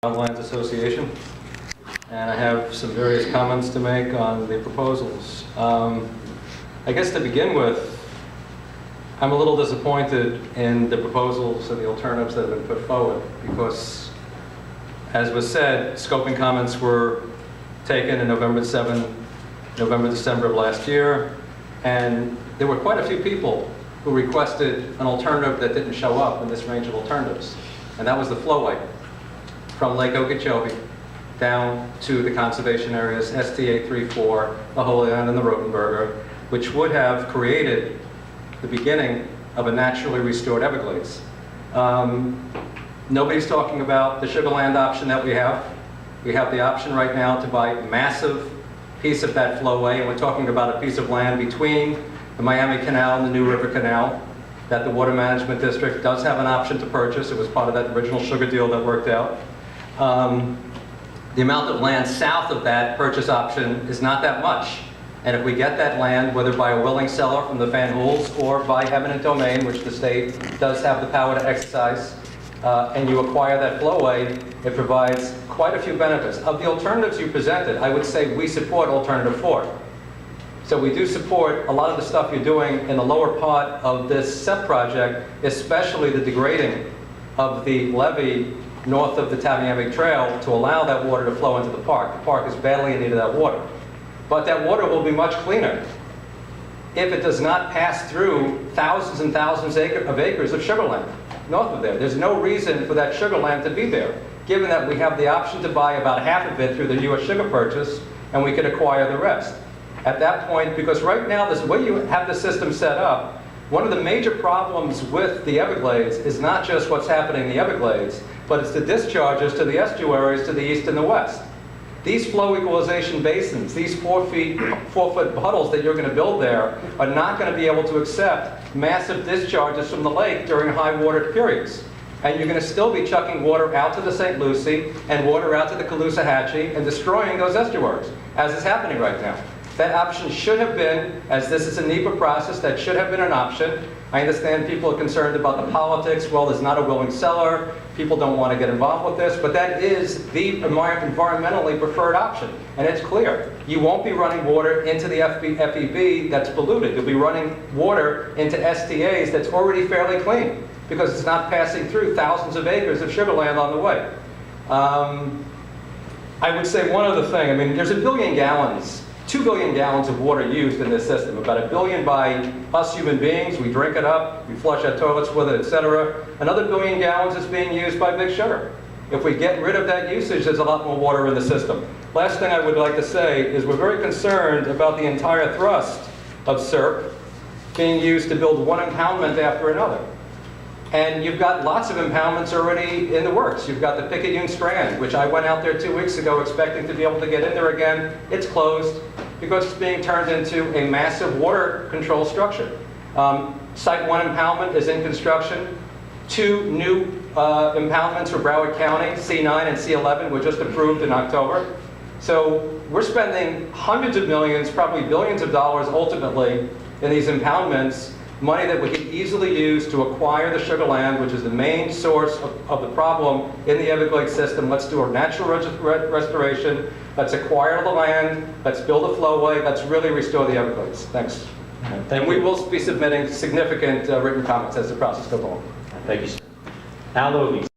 Wildlands Association, and I have some various comments to make on the proposals. I guess to begin with, I'm a little disappointed in the proposals and the alternatives that have been put forward because, as was said, scoping comments were taken in November, December of last year, and there were quite a few people who requested an alternative that didn't show up in this range of alternatives, and that was the flowway from Lake Okeechobee down to the conservation areas, STA 3-4, the Holy Land and the Rotenberger, which would have created the beginning of a naturally restored Everglades. Nobody's talking about the Sugarland option that we have. We have the option right now to buy a massive piece of that flowway, and we're talking about a piece of land between the Miami Canal and the New River Canal that the Water Management District does have an option to purchase. It was part of that original sugar deal that worked out. The amount of land south of that purchase option is not that much. And if we get that land, whether by a willing seller from the Van Hoels or by eminent domain, which the state does have the power to exercise, and you acquire that flowway, it provides quite a few benefits. Of the alternatives you presented, I would say we support alternative 4. So we do support a lot of the stuff you're doing in the lower part of this CEPP project, especially the degrading of the levee north of the Tamiami Trail to allow that water to flow into the park. The park is badly in need of that water. But that water will be much cleaner if it does not pass through thousands and thousands of acres of sugarland north of there. There's no reason for that sugarland to be there, given that we have the option to buy about half of it through the U.S. sugar purchase, and we could acquire the rest. At that point, because right now, this way you have the system set up, one of the major problems with the Everglades is not just what's happening in the Everglades, but it's the discharges to the estuaries to the east and the west. These flow equalization basins, these 4-foot puddles that you're going to build there, are not going to be able to accept massive discharges from the lake during high water periods. And you're going to still be chucking water out to the St. Lucie and water out to the Caloosahatchee and destroying those estuaries, as is happening right now. That option should have been, as this is a NEPA process, that should have been an option. I understand people are concerned about the politics. Well, there's not a willing seller. People don't want to get involved with this. But that is the environmentally preferred option. And it's clear. You won't be running water into the FEB that's polluted. You'll be running water into STAs that's already fairly clean because it's not passing through thousands of acres of sugarland on the way. I would say one other thing. I mean, there's 1 billion gallons 2 billion gallons of water used in this system, about 1 billion by us human beings. We drink it up, we flush our toilets with it, etc. Another 1 billion gallons is being used by Big Sugar. If we get rid of that usage, there's a lot more water in the system. Last thing I would like to say is we're very concerned about the entire thrust of CEPP being used to build one impoundment after another. And you've got lots of impoundments already in the works. You've got the Picayune Strand, which I went out there 2 weeks ago expecting to be able to get in there again. It's closed because it's being turned into a massive water control structure. Site 1 impoundment is in construction. 2 new impoundments for Broward County, C9 and C11, were just approved in October. So we're spending hundreds of millions, probably billions of dollars ultimately in these impoundments, money that we could easily use to acquire the sugarland, which is the main source of the problem in the Everglades system. Let's do a natural restoration. Let's acquire the land. Let's build a flowway. Let's really restore the Everglades. Thanks. And we will be submitting significant written comments as the process goes on. Thank you, sir. Al Louise.